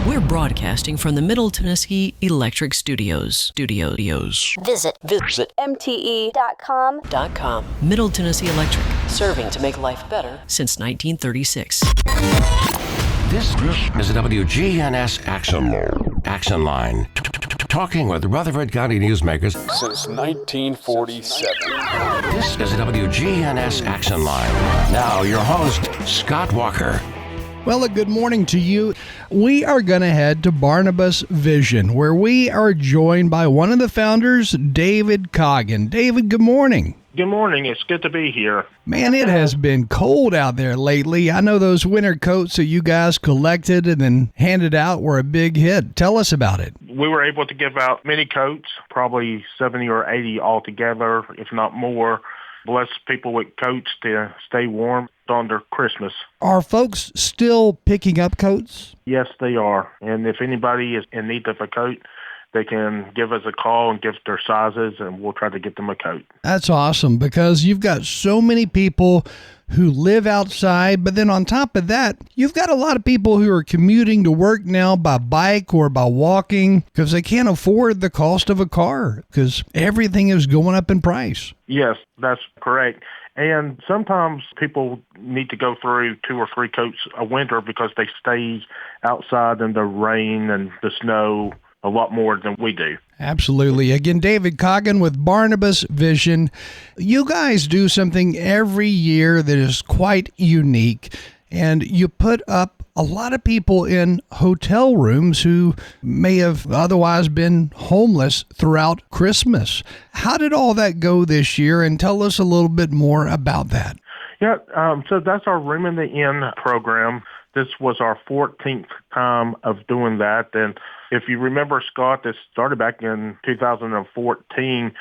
We're broadcasting from the Middle Tennessee Electric Studios. Visit mte.com. Middle Tennessee Electric, serving to make life better since 1936. This is a WGNS Action Line. Talking with Rutherford County newsmakers since 1947. This is a WGNS Action Line. Now, your host, Scott Walker. Well, a good morning to you. We are going to head to Barnabas Vision, where we are joined by one of the founders, David Coggin. David, good morning. Good morning. It's good to be here. Man, it has been cold out there lately. I know those winter coats that you guys collected and then handed out were a big hit. Tell us about it. We were able to give out many coats, probably 70 or 80 altogether, if not more. Bless people with coats to stay warm on their Christmas. Are folks still picking up coats? Yes, they are. And if anybody is in need of a coat, they can give us a call and give their sizes, and we'll try to get them a coat. That's awesome, because you've got so many people who live outside, but then on top of that, you've got a lot of people who are commuting to work now by bike or by walking because they can't afford the cost of a car because everything is going up in price. Yes, that's correct. And sometimes people need to go through 2 or 3 coats a winter because they stay outside in the rain and the snow a lot more than we do. Absolutely. Again, David Coggin with Barnabas Vision. You guys do something every year that is quite unique, and you put up a lot of people in hotel rooms who may have otherwise been homeless throughout Christmas. How did all that go this year? And tell us a little bit more about that. Yeah, so that's our Room in the Inn program. This was our 14th time of doing that. And if you remember, Scott, this started back in 2014,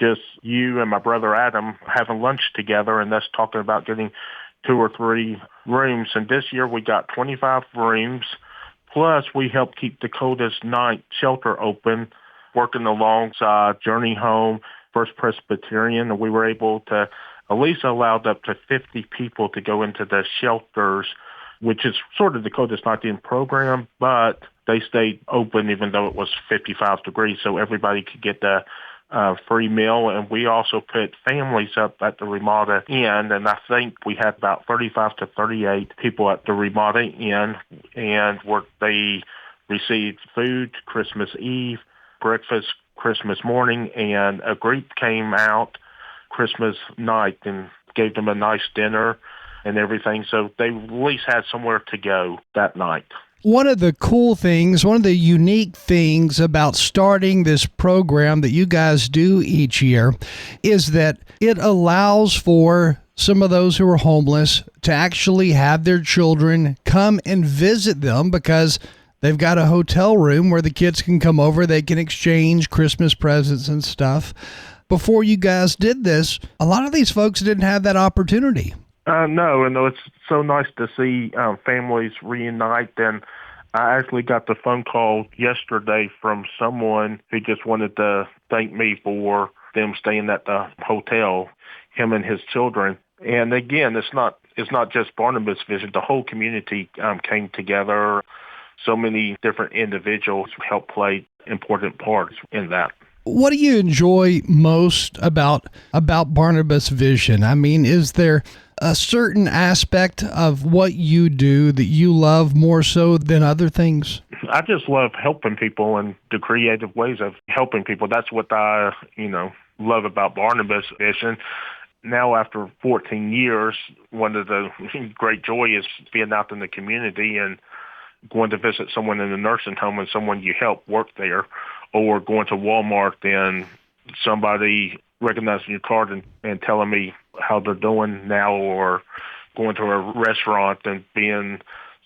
just you and my brother Adam having lunch together and us talking about getting 2 or 3 rooms. And this year we got 25 rooms. Plus, we helped keep the Coldest Night shelter open, working alongside Journey Home, First Presbyterian, and we were able to at least allowed up to 50 people to go into the shelters, which is sort of the Coldest Night in program, but they stayed open even though it was 55 degrees, so everybody could get the free meal. And we also put families up at the Ramada Inn, and I think we had about 35 to 38 people at the Ramada Inn, and where they received food Christmas Eve, breakfast Christmas morning, and a group came out Christmas night and gave them a nice dinner and everything, so they at least had somewhere to go that night. One of the cool things, one of the unique things about starting this program that you guys do each year is that it allows for some of those who are homeless to actually have their children come and visit them because they've got a hotel room where the kids can come over, they can exchange Christmas presents and stuff. Before you guys did this, a lot of these folks didn't have that opportunity. No, and it's so nice to see families reunite. And I actually got the phone call yesterday from someone who just wanted to thank me for them staying at the hotel, him and his children. And again, it's not just Barnabas Vision. The whole community came together. So many different individuals helped play important parts in that. What do you enjoy most about Barnabas Vision? I mean, is there a certain aspect of what you do that you love more so than other things? I just love helping people and the creative ways of helping people. That's what I, love about Barnabas Vision. Now, after 14 years, one of the great joy is being out in the community and going to visit someone in a nursing home and someone you help work there, or going to Walmart and somebody recognizing your card and telling me how they're doing now, or going to a restaurant and being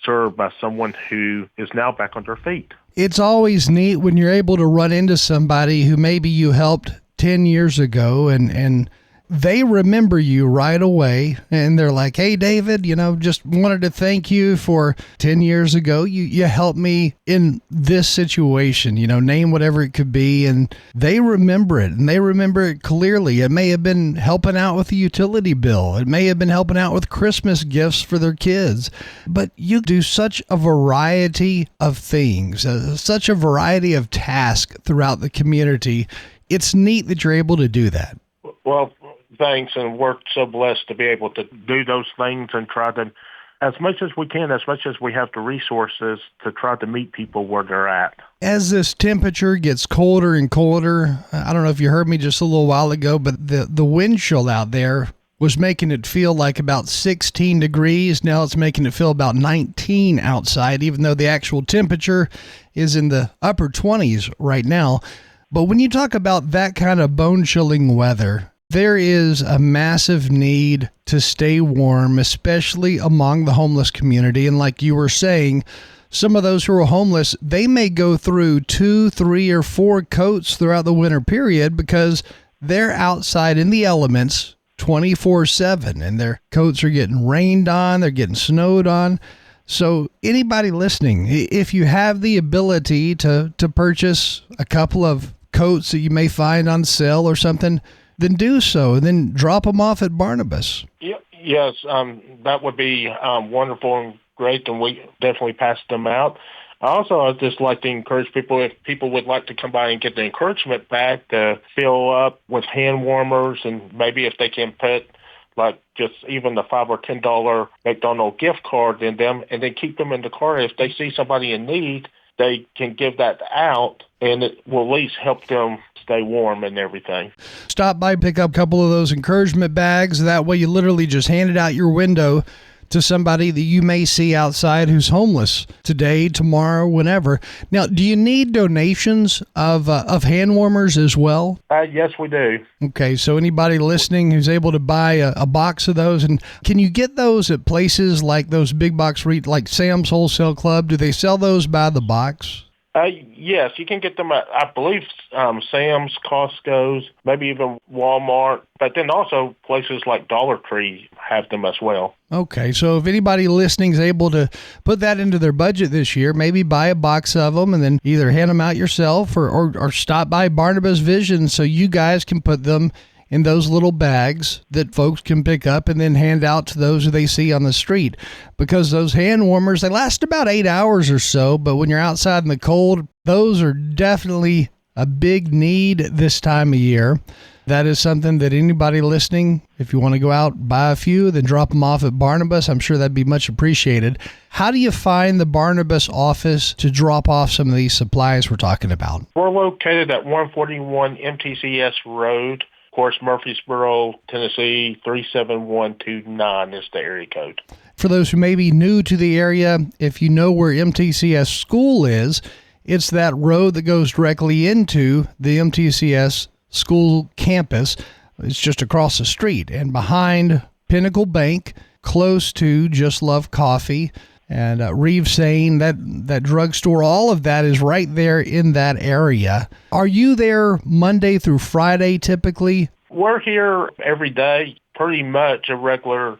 served by someone who is now back on their feet. It's always neat when you're able to run into somebody who maybe you helped 10 years ago and they remember you right away, and they're like, hey, David, just wanted to thank you for 10 years ago. You helped me in this situation, name whatever it could be, and they remember it, and they remember it clearly. It may have been helping out with the utility bill. It may have been helping out with Christmas gifts for their kids, but you do such a variety of things, such a variety of tasks throughout the community. It's neat that you're able to do that. Well, thanks, and we're so blessed to be able to do those things and try to, as much as we can, as much as we have the resources, to try to meet people where they're at. As this temperature gets colder and colder, I don't know if you heard me just a little while ago, but the wind chill out there was making it feel like about 16 degrees. Now it's making it feel about 19 outside, even though the actual temperature is in the upper 20s right now. But when you talk about that kind of bone-chilling weather, there is a massive need to stay warm, especially among the homeless community. And like you were saying, some of those who are homeless, they may go through 2, 3, or 4 coats throughout the winter period because they're outside in the elements 24/7, and their coats are getting rained on, they're getting snowed on. So anybody listening, if you have the ability to purchase a couple of coats that you may find on sale or something, then do so, and then drop them off at Barnabas. Yes, that would be wonderful and great, and we definitely pass them out. I'd just like to encourage people, if people would like to come by and get the encouragement bag, to fill up with hand warmers, and maybe if they can put like just even the $5 or $10 McDonald's gift card in them, and then keep them in the car. If they see somebody in need, they can give that out, and it will at least help them stay warm and everything. Stop by, pick up a couple of those encouragement bags. That way you literally just hand it out your window to somebody that you may see outside who's homeless today, tomorrow, whenever. Now, do you need donations of hand warmers as well? Yes, we do. Okay, so anybody listening who's able to buy a box of those, and can you get those at places like those big box like Sam's Wholesale Club? Do they sell those by the box? Yes, you can get them at, I believe, Sam's, Costco's, maybe even Walmart, but then also places like Dollar Tree have them as well. Okay, so if anybody listening is able to put that into their budget this year, maybe buy a box of them and then either hand them out yourself or stop by Barnabas Vision so you guys can put them in those little bags that folks can pick up and then hand out to those who they see on the street. Because those hand warmers, they last about 8 hours or so, but when you're outside in the cold, those are definitely a big need this time of year. That is something that anybody listening, if you want to go out, buy a few, then drop them off at Barnabas, I'm sure that'd be much appreciated. How do you find the Barnabas office to drop off some of these supplies we're talking about? We're located at 141 MTCS Road. Of course, Murfreesboro, Tennessee, 37129 is the area code. For those who may be new to the area, if you know where MTCS school is, it's that road that goes directly into the MTCS school campus. It's just across the street and behind Pinnacle Bank, close to Just Love Coffee and Reeve Sane, that drugstore. All of that is right there in that area. Are you there Monday through Friday typically? We're here every day, pretty much a regular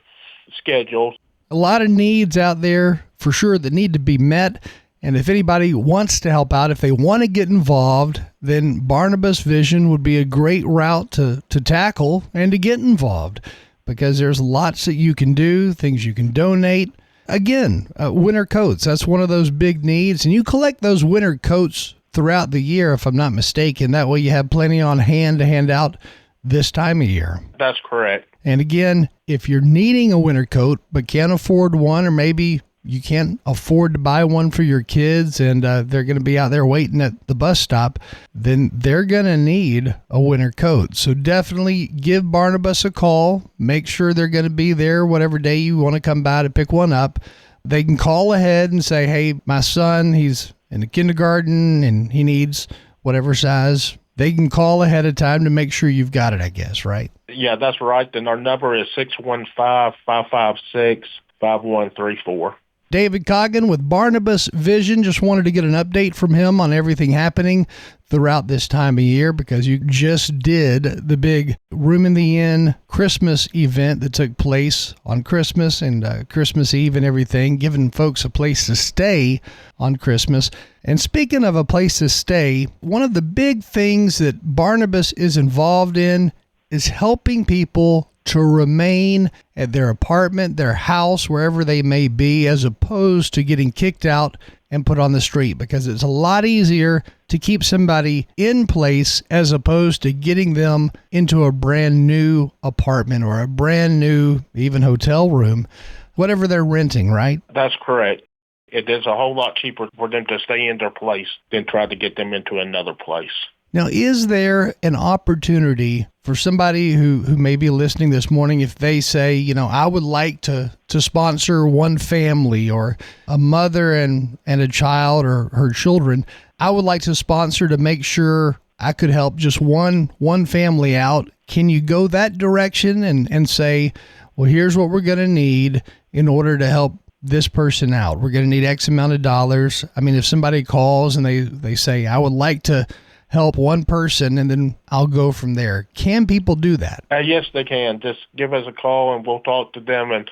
schedule. A lot of needs out there for sure that need to be met. And if anybody wants to help out, if they want to get involved, then Barnabas Vision would be a great route to tackle and to get involved, because there's lots that you can do, things you can donate. Again, winter coats, that's one of those big needs. And you collect those winter coats throughout the year, if I'm not mistaken. That way you have plenty on hand to hand out this time of year. That's correct. And again, if you're needing a winter coat but can't afford one, or maybe you can't afford to buy one for your kids and they're going to be out there waiting at the bus stop, then they're going to need a winter coat. So definitely give Barnabas a call. Make sure they're going to be there whatever day you want to come by to pick one up. They can call ahead and say, hey, my son, he's in the kindergarten and he needs whatever size. They can call ahead of time to make sure you've got it, I guess, right? Yeah, that's right. Then our number is 615-556-5134. David Coggin with Barnabas Vision. Just wanted to get an update from him on everything happening throughout this time of year, because you just did the big Room in the Inn Christmas event that took place on Christmas and Christmas Eve and everything, giving folks a place to stay on Christmas. And speaking of a place to stay, one of the big things that Barnabas is involved in is helping people to remain at their apartment, their house, wherever they may be, as opposed to getting kicked out and put on the street, because it's a lot easier to keep somebody in place as opposed to getting them into a brand new apartment or a brand new even hotel room, whatever they're renting, right? That's correct. It is a whole lot cheaper for them to stay in their place than try to get them into another place. Now, is there an opportunity for somebody who may be listening this morning, if they say, I would like to sponsor one family, or a mother and a child or her children, I would like to sponsor to make sure I could help just one family out. Can you go that direction and say, well, here's what we're going to need in order to help this person out? We're going to need X amount of dollars. I mean, if somebody calls and they say, I would like to help one person, and then I'll go from there. Can people do that? Yes, they can. Just give us a call and we'll talk to them and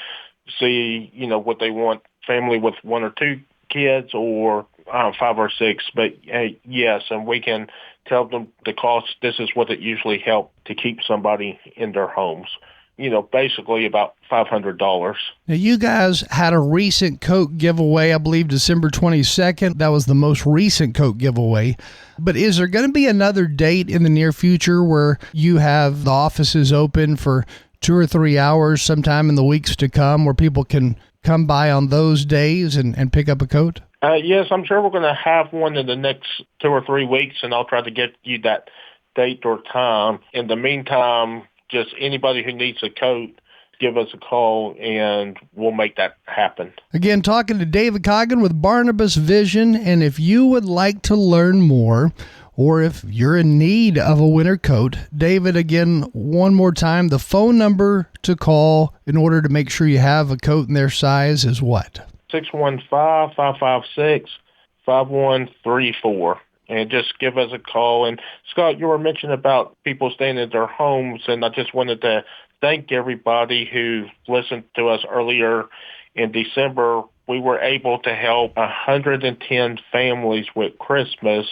see, what they want. Family with 1 or 2 kids, or 5 or 6. But yes, and we can tell them the cost. This is what it usually helps to keep somebody in their homes. Basically about $500. Now, you guys had a recent Coke giveaway, I believe December 22nd. That was the most recent Coke giveaway. But is there going to be another date in the near future where you have the offices open for 2 or 3 hours sometime in the weeks to come, where people can come by on those days and pick up a coat? Yes, I'm sure we're going to have one in the next 2 or 3 weeks, and I'll try to get you that date or time. In the meantime, just anybody who needs a coat, give us a call and we'll make that happen. Again, talking to David Coggin with Barnabas Vision. And if you would like to learn more, or if you're in need of a winter coat, David, again, one more time, the phone number to call in order to make sure you have a coat in their size is what? 615-556-5134. And just give us a call. And Scott, you were mentioning about people staying in their homes, and I just wanted to thank everybody who listened to us earlier in December. We were able to help 110 families with Christmas,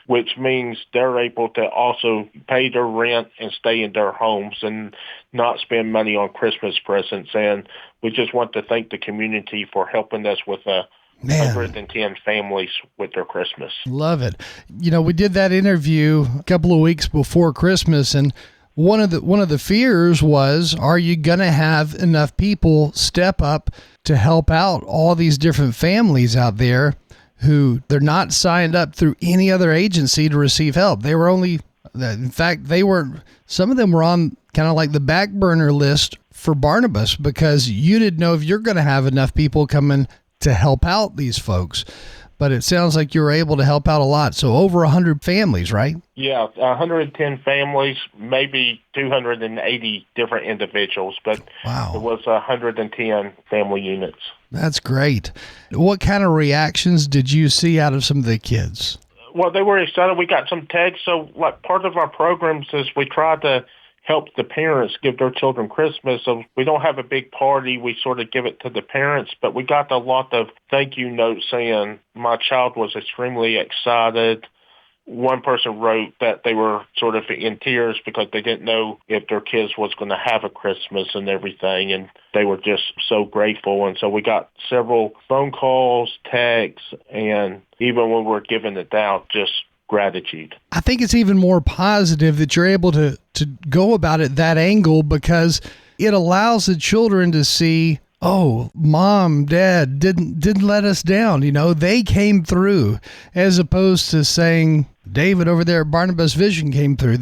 which means they're able to also pay their rent and stay in their homes and not spend money on Christmas presents. And we just want to thank the community for helping us with 110 families with their Christmas. Love it. We did that interview a couple of weeks before Christmas, and one of the fears was, are you going to have enough people step up to help out all these different families out there who they're not signed up through any other agency to receive help? They were only, in fact, some of them were on kind of like the back burner list for Barnabas, because you didn't know if you're going to have enough people coming to help out these folks. But it sounds like you were able to help out a lot. So over 100 families, right? Yeah, 110 families, maybe 280 different individuals, but wow. It was 110 family units. That's great. What kind of reactions did you see out of some of the kids? Well, they were excited. We got some texts. So like part of our programs is we try to help the parents give their children Christmas. So we don't have a big party. We sort of give it to the parents, but we got a lot of thank you notes saying my child was extremely excited. One person wrote that they were sort of in tears because they didn't know if their kids was going to have a Christmas and everything, and they were just so grateful. And so we got several phone calls, texts, and even when we're giving it out, just gratitude. I think it's even more positive that you're able to go about it that angle, because it allows the children to see, oh, mom, dad didn't let us down. They came through, as opposed to saying, David over there at Barnabas Vision came through.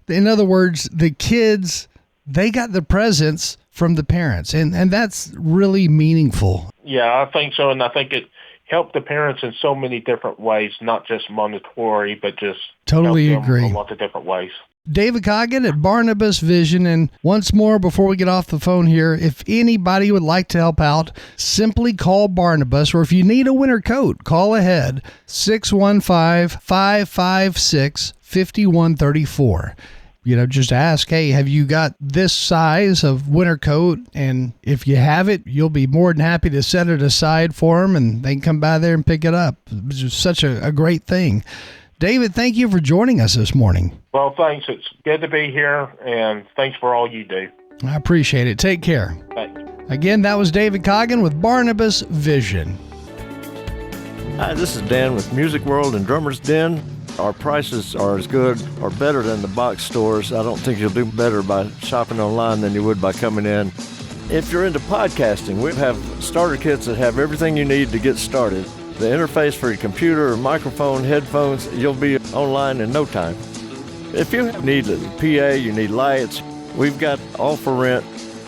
In other words, the kids, they got the presents from the parents, and that's really meaningful. Yeah, I think so, and I think it help the parents in so many different ways, not just monetary, but just totally help them agree. in a lot of different ways. David Coggin at Barnabas Vision. And once more, before we get off the phone here, if anybody would like to help out, simply call Barnabas, or if you need a winter coat, call ahead, 615-556-5134. Just ask, hey, have you got this size of winter coat? And if you have it, you'll be more than happy to set it aside for them, and they can come by there and pick it up. It's just such a great thing. David, thank you for joining us this morning. Well, thanks. It's good to be here, and thanks for all you do. I appreciate it. Take care. Thanks. Again, that was David Coggin with Barnabas Vision. Hi, this is Dan with Music World and Drummer's Den. Our prices are as good or better than the box stores. I don't think you'll do better by shopping online than you would by coming in. If you're into podcasting, we have starter kits that have everything you need to get started. The interface for your computer or microphone, headphones, you'll be online in no time. If you need a PA, you need lights, we've got all for rent.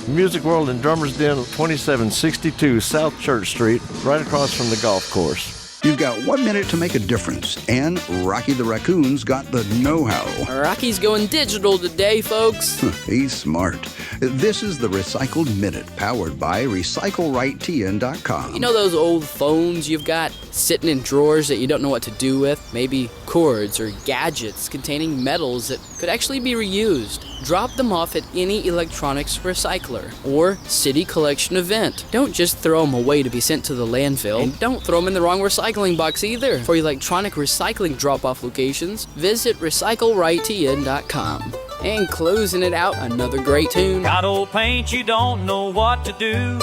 Music World and Drummer's Den, 2762 South Church Street, right across from the golf course. You've got 1 minute to make a difference, and Rocky the Raccoon's got the know-how. Rocky's going digital today, folks. He's smart. This is the Recycled Minute, powered by RecycleRightTN.com. You know those old phones you've got sitting in drawers that you don't know what to do with? Maybe cords or gadgets containing metals that could actually be reused. Drop them off at any electronics recycler or city collection event. Don't just throw them away to be sent to the landfill. And don't throw them in the wrong recycling box either. For electronic recycling drop-off locations, visit RecycleRightTN.com. And closing it out, another great tune. Got old paint, you don't know what to do.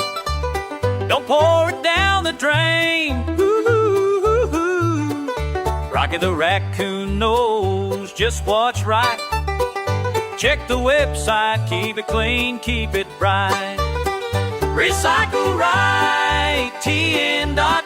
Don't pour it down the drain. Ooh, Rocky the Raccoon knows just what's right. Check the website, keep it clean, keep it bright. RecycleRightTN.com.